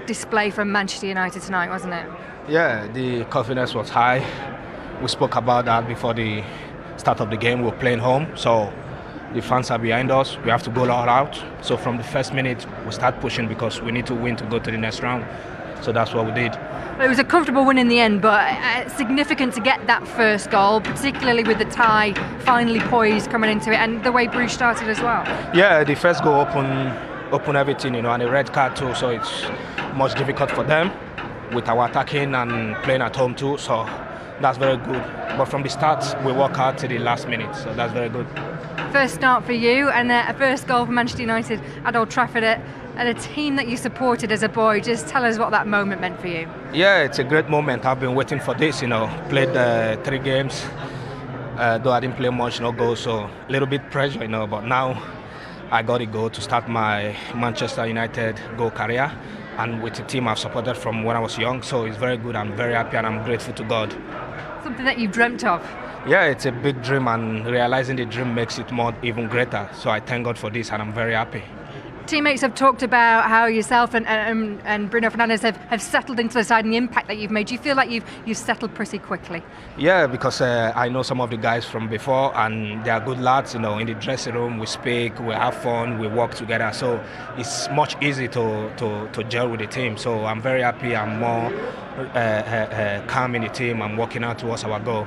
display from Manchester United tonight, wasn't it? Yeah, the confidence was high. We spoke about that before the start of the game. We were playing home, so the fans are behind us. We have to go all out. So from the first minute, we start pushing because we need to win to go to the next round. So that's what we did. It was a comfortable win in the end, but significant to get that first goal, particularly with the tie finally poised coming into it, and the way Brugge started as well. Yeah, the first goal opened everything, and a red card too, so it's much difficult for them with our attacking and playing at home too. So that's very good. But from the start, we work hard to the last minute, so that's very good. First start for you, and a first goal for Manchester United at Old Trafford at a team that you supported as a boy. Just tell us what that moment meant for you. Yeah, it's a great moment. I've been waiting for this, Played 3 games, though I didn't play much, no goals, so a little bit pressure, but now I got a goal to start my Manchester United goal career, and with the team I've supported from when I was young, so it's very good. I'm very happy and I'm grateful to God. Something that you've dreamt of? Yeah, it's a big dream, and realizing the dream makes it even greater. So I thank God for this, and I'm very happy. Teammates have talked about how yourself and Bruno Fernandes have settled into the side and the impact that you've made. Do you feel like you've settled pretty quickly? Yeah, because I know some of the guys from before, and they are good lads. In the dressing room, we speak, we have fun, we work together. So it's much easier to gel with the team. So I'm very happy. I'm more calm in the team. I'm working out towards our goal.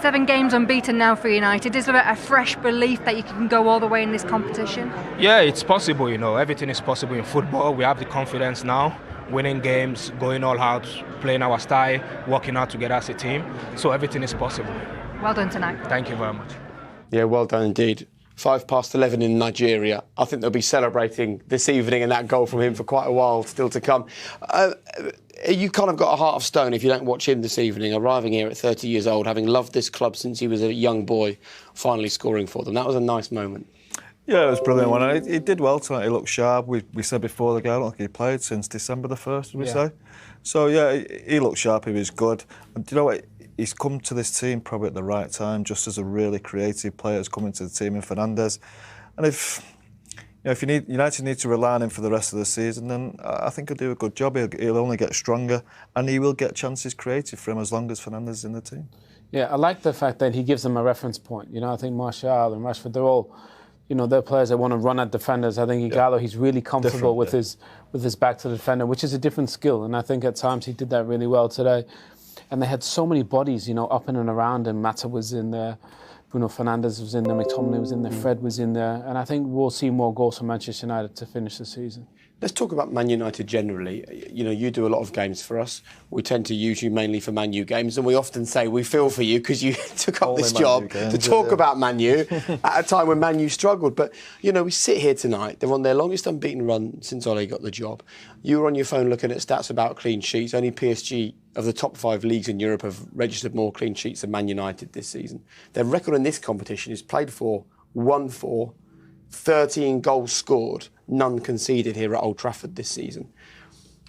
7 games unbeaten now for United. Is there a fresh belief that you can go all the way in this competition? Yeah, it's possible, Everything is possible in football. We have the confidence now, winning games, going all out, playing our style, working out together as a team. So everything is possible. Well done tonight. Thank you very much. Yeah, well done indeed. 11:05 in Nigeria. I think they'll be celebrating this evening and that goal from him for quite a while still to come. You kind of got a heart of stone if you don't watch him this evening, arriving here at 30 years old, having loved this club since he was a young boy, finally scoring for them. That was a nice moment. Yeah, it was brilliant one. He did well tonight. He looked sharp. We said before the game, I don't think he played since December the 1st, did we say? So, yeah, he looked sharp. He was good. And do you know what? He's come to this team probably at the right time, just as a really creative player has come into the team in Fernandes. And if United need to rely on him for the rest of the season, then I think he'll do a good job. He'll only get stronger, and he will get chances created for him as long as Fernandes is in the team. Yeah, I like the fact that he gives them a reference point. I think Martial and Rashford, they're all, they're players that want to run at defenders. I think Ighalo, he's really comfortable with his back to the defender, which is a different skill. And I think at times he did that really well today. And they had so many bodies, up in and around him. Mata was in there, Bruno Fernandes was in there, McTominay was in there, Fred was in there. And I think we'll see more goals from Manchester United to finish the season. Let's talk about Man United generally. You do a lot of games for us. We tend to use you mainly for Man U games, and we often say we feel for you because you took up this job to talk about Man U at a time when Man U struggled. But, we sit here tonight. They're on their longest unbeaten run since Ole got the job. You were on your phone looking at stats about clean sheets. Only PSG of the top 5 leagues in Europe have registered more clean sheets than Man United this season. Their record in this competition is played for, won for, 13 goals scored, none conceded here at Old Trafford this season.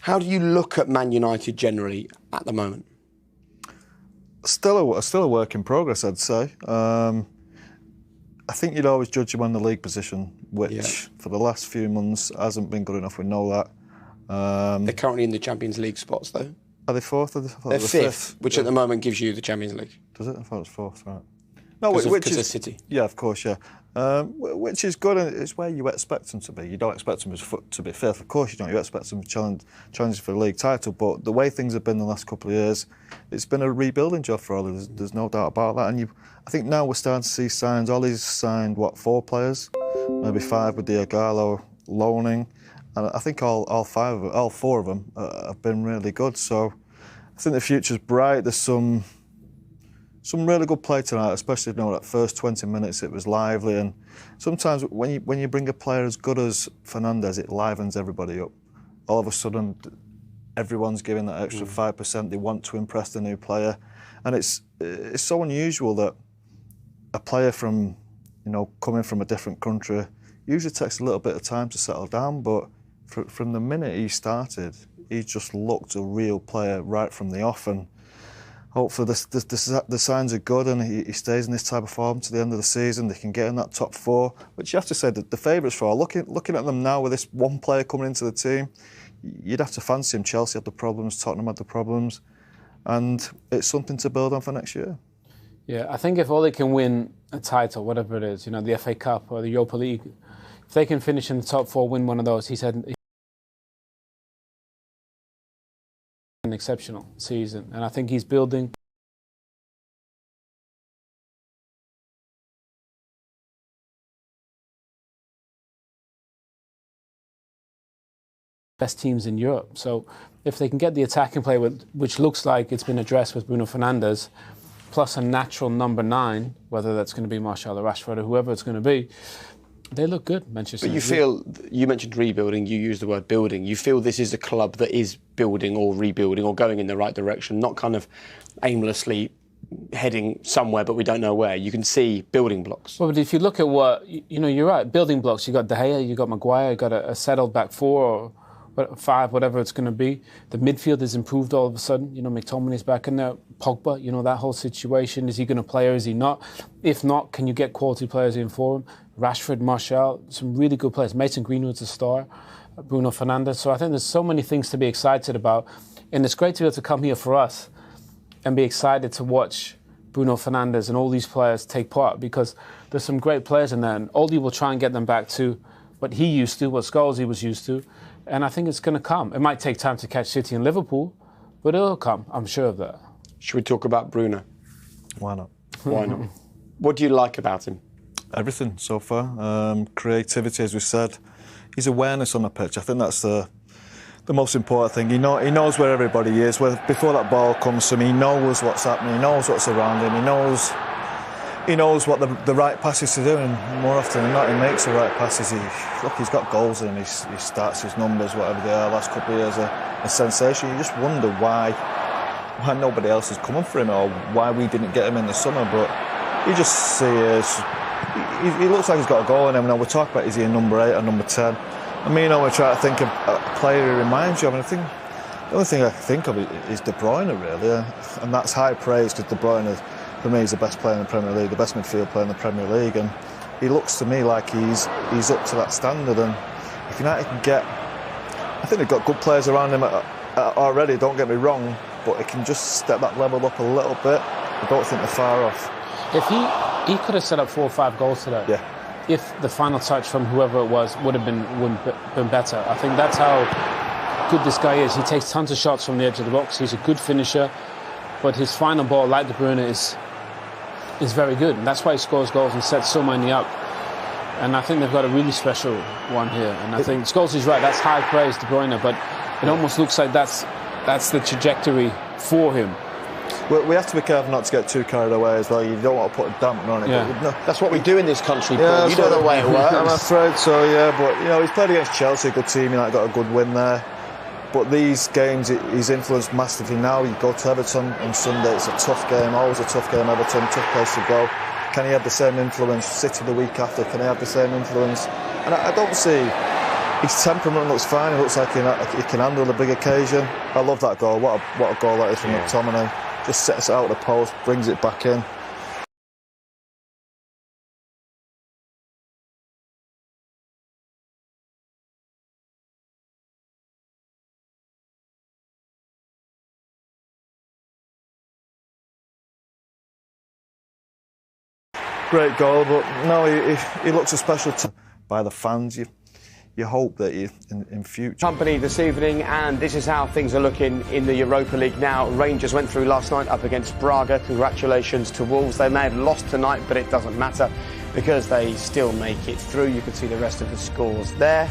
How do you look at Man United generally at the moment? Still a work in progress, I'd say. I think you'd always judge them on the league position, which for the last few months hasn't been good enough. We know that. They're currently in the Champions League spots, though. Are they 4th? They're 5th, which at the moment gives you the Champions League. Does it? I thought it was 4th, right. No, which is City. Yeah, of course, yeah. Which is good, and it's where you expect them to be. You don't expect them to be 5th, of course you don't. You expect them to challenge for the league title, but the way things have been the last couple of years, it's been a rebuilding job for Ole. There's no doubt about that. And I think now we're starting to see signs. Ole's signed, 4 players? Maybe 5 with the Ighalo loaning. And I think all 4 of them have been really good. So I think the future's bright. There's some really good play tonight, especially that first 20 minutes it was lively. And sometimes when you bring a player as good as Fernandes, it livens everybody up. All of a sudden, everyone's giving that extra 5%. They want to impress the new player, and it's so unusual that a player from coming from a different country usually takes a little bit of time to settle down. But from the minute he started, he just looked a real player right from the off. And hopefully the signs are good, and he stays in this type of form to the end of the season. They can get in that top 4, which you have to say that the favourites for. Looking at them now with this one player coming into the team, you'd have to fancy him. Chelsea had the problems, Tottenham had the problems, and it's something to build on for next year. Yeah, I think if Ole can win a title, whatever it is, the FA Cup or the Europa League, if they can finish in the top 4, win one of those, he's had an exceptional season. And I think he's building best teams in Europe. So if they can get the attacking play, which looks like it's been addressed with Bruno Fernandes, plus a natural number 9, whether that's going to be Martial or Rashford or whoever it's going to be, they look good, Manchester But you mentioned rebuilding, you used the word building. You feel this is a club that is building or rebuilding or going in the right direction, not kind of aimlessly heading somewhere but we don't know where. You can see building blocks. Well, but if you look at what, you're right, building blocks. You got De Gea, you got Maguire, you got a settled back 4 or 5, whatever it's going to be. The midfield has improved all of a sudden. McTominay's back in there. Pogba, that whole situation. Is he going to play or is he not? If not, can you get quality players in for him? Rashford, Martial, some really good players. Mason Greenwood's a star. Bruno Fernandes. So I think there's so many things to be excited about. And it's great to be able to come here for us and be excited to watch Bruno Fernandes and all these players take part, because there's some great players in there. And Ole will try and get them back to what he used to, what Scholes was used to. And I think it's going to come. It might take time to catch City and Liverpool, but it'll come. I'm sure of that. Should we talk about Bruno? Why not? Why not? What do you like about him? Everything so far. Creativity, as we said. His awareness on the pitch. I think that's the most important thing. He knows where everybody is. Before that ball comes to him, he knows what's happening. He knows what's around him. He knows what the right pass is to do, and more often than not, he makes the right passes. He's got goals in him. He starts his numbers, whatever they are. Last couple of years, a sensation. You just wonder why nobody else is coming for him, or why we didn't get him in the summer. But you just see he looks like he's got a goal in him. Now we talk about, is he a number 8 or number 10? We're trying to think of a player who reminds you of, and I think the only thing I can think of is De Bruyne, really, and that's high praise, because De Bruyne, for me, he's the best player in the Premier League, the best midfield player in the Premier League, and he looks to me like he's up to that standard. And if United can get, I think they've got good players around him already, don't get me wrong, but he can just step that level up a little bit. I don't think they're far off. If he could have set up 4 or 5 goals today. Yeah. If the final touch from whoever it was would have been better. I think that's how good this guy is. He takes tons of shots from the edge of the box. He's a good finisher, but his final ball, like De Bruyne, is very good, and that's why he scores goals and sets so many up. And I think they've got a really special one here. And I think Scholes is right. That's high praise, De Bruyne, but it almost looks like that's the trajectory for him. We have to be careful not to get too carried away as well. You don't want to put a dampener on it. Yeah. That's what we do in this country, Paul. You know the way it works. I'm afraid so, yeah. But, he's played against Chelsea, a good team. Got a good win there. But these games, he's influenced massively now. You go to Everton on Sunday, it's a tough game, always a tough game, Everton, tough place to go. Can he have the same influence? City the week after, can he have the same influence? And I don't see, his temperament looks fine, he looks like he can handle a big occasion. I love that goal, what a goal that is from McTominay. Just sets it out of the post, brings it back in. Great goal, but no, he looks a special by the fans. You hope that in future. Company this evening, and this is how things are looking in the Europa League now. Rangers went through last night up against Brugge. Congratulations to Wolves. They may have lost tonight, but it doesn't matter because they still make it through. You can see the rest of the scores there.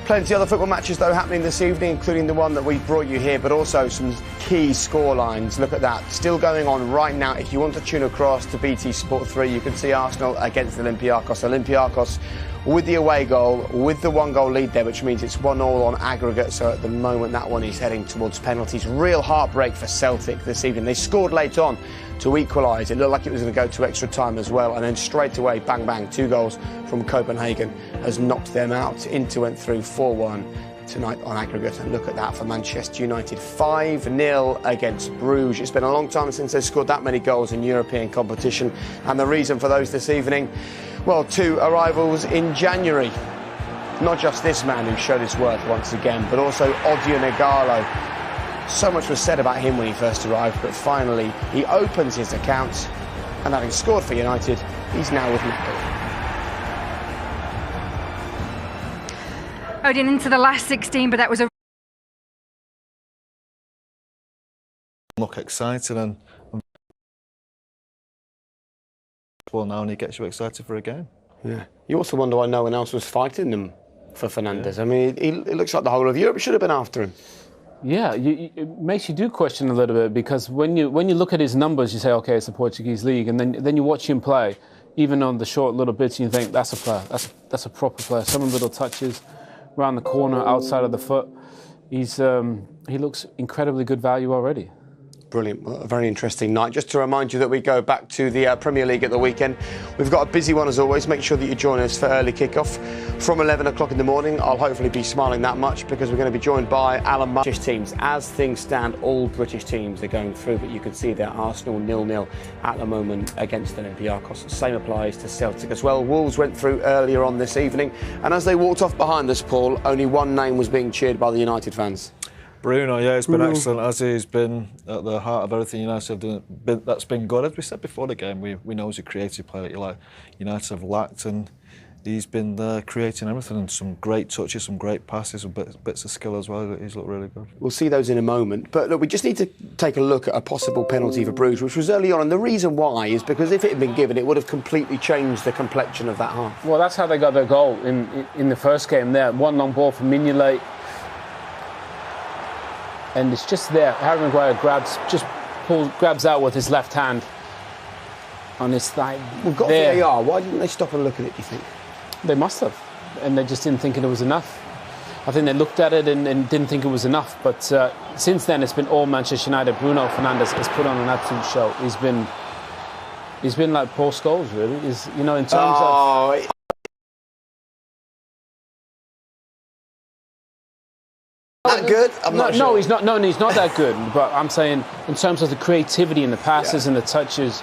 Plenty of other football matches, though, happening this evening, including the one that we've brought you here, but also some key scorelines. Look at that. Still going on right now. If you want to tune across to BT Sport 3, you can see Arsenal against Olympiacos. Olympiacos with the away goal, with the 1-goal lead there, which means it's 1-1 on aggregate. So at the moment, that one is heading towards penalties. Real heartbreak for Celtic this evening. They scored late on to equalise. It looked like it was going to go to extra time as well. And then straight away, bang, bang, 2 goals from Copenhagen has knocked them out. Inter went through 4-1 tonight on aggregate. And look at that for Manchester United. 5-0 against Brugge. It's been a long time since they've scored that many goals in European competition. And the reason for those this evening, well, 2 arrivals in January. not just this man who showed his worth once again, but also Ighalo. So much was said about him when he first arrived, but finally he opens his accounts, and having scored for United, he's now with Napoli. Odin into the last 16, but that was a look exciting and well now, and he gets you excited for a game. Yeah. You also wonder why no one else was fighting them for Fernandes. I mean, it looks like the whole of Europe should have been after him. Yeah, it makes you do question a little bit, because when you look at his numbers, you say, okay, it's the Portuguese league, and then you watch him play, even on the short little bits, and you think that's a player, that's a proper player. Some little touches around the corner, outside of the foot. He looks incredibly good value already. Brilliant. Well, a very interesting night. Just to remind you that we go back to the Premier League at the weekend. We've got a busy one as always. Make sure that you join us for early kick-off from 11 o'clock in the morning. I'll hopefully be smiling that much, because we're going to be joined by Alan British teams. As things stand, all British teams are going through, but you can see that Arsenal 0-0 at the moment against Olympiacos. Same applies to Celtic as well. Wolves went through earlier on this evening, and as they walked off behind us, Paul, only one name was being cheered by the United fans. Bruno, yeah, he's been excellent, as he's been at the heart of everything United have done. That's been good. As we said before the game, we know he's a creative player that United have lacked, and he's been there creating everything, and some great touches, some great passes, and bits of skill as well. He's looked really good. We'll see those in a moment, but look, we just need to take a look at a possible penalty for Brugge, which was early on, and the reason why is because if it had been given, it would have completely changed the complexion of that half. Well, that's how they got their goal in the first game there. One long ball from Mignolet. And it's just there. Harry Maguire grabs out with his left hand on his thigh. We've got VAR. Why didn't they stop and look at it, do you think? They must have. And they just didn't think it was enough. I think they looked at it and didn't think it was enough. But since then, it's been all Manchester United. Bruno Fernandes has put on an absolute show. He's been like Paul Scholes, really. In terms of... That good? I'm not sure. No, he's not. No, he's not that good. But I'm saying, in terms of the creativity and the passes and the touches,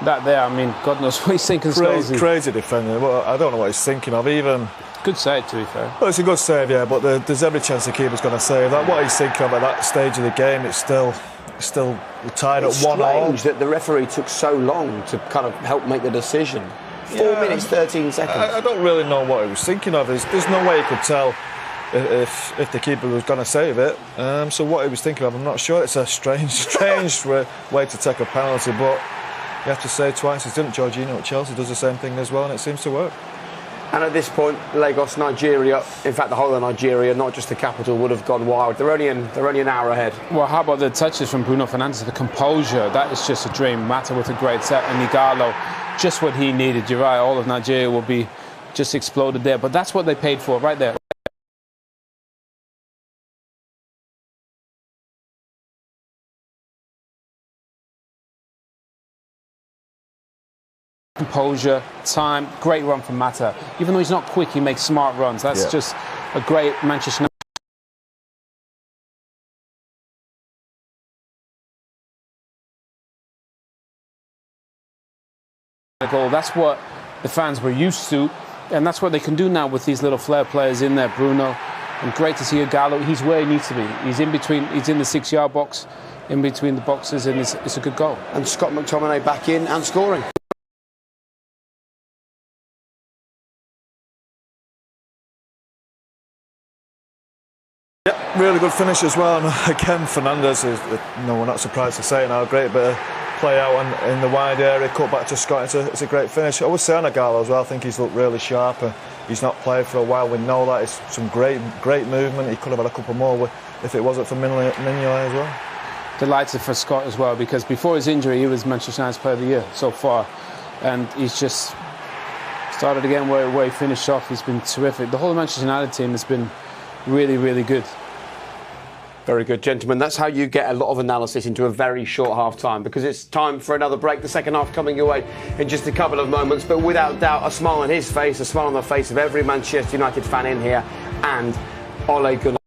that there. I mean, God knows what he's thinking. Crazy defender. Well, I don't know what he's thinking of. Even good save, to be fair. Well, it's a good save, yeah. But there's every chance the keeper's going to save that. What he's thinking of at that stage of the game, it's still tied at 1-1. Strange that the referee took so long to kind of help make the decision. 4 minutes 13 seconds. I don't really know what he was thinking of. There's no way you could tell if the keeper was going to save it. So what he was thinking of, I'm not sure. It's a strange way to take a penalty, but you have to say twice. He's done it. Jorginho at Chelsea does the same thing as well, and it seems to work. And at this point, Lagos, Nigeria, in fact the whole of Nigeria, not just the capital, would have gone wild. They're only an hour ahead. Well, how about the touches from Bruno Fernandes? The composure, that is just a dream. Mata with a great set, and Ighalo, just what he needed. You're right, all of Nigeria will be just exploded there, but that's what they paid for right there. Composure, time, great run from Mata. Even though he's not quick, he makes smart runs. That's just a great Manchester United goal. That's what the fans were used to, and that's what they can do now with these little flair players in there. Bruno, and great to see Ighalo. He's where he needs to be. He's in between. He's in the 6-yard box, in between the boxes, and it's a good goal. And Scott McTominay back in and scoring. Yeah, really good finish as well. And again, Fernandes is, we're not surprised to say now, great bit of play out in the wide area, cut back to Scott. It's a great finish. I would say on Ighalo as well, I think he's looked really sharp. He's not played for a while. We know that. It's some great movement. He could have had a couple more if it wasn't for Mignolet as well. Delighted for Scott as well, because before his injury, he was Manchester United's Player of the Year so far. And he's just started again where he finished off. He's been terrific. The whole Manchester United team has been really, really good. Very good, gentlemen. That's how you get a lot of analysis into a very short half-time, because it's time for another break. The second half coming your way in just a couple of moments, but without doubt, a smile on his face, a smile on the face of every Manchester United fan in here, and Ole Gunnar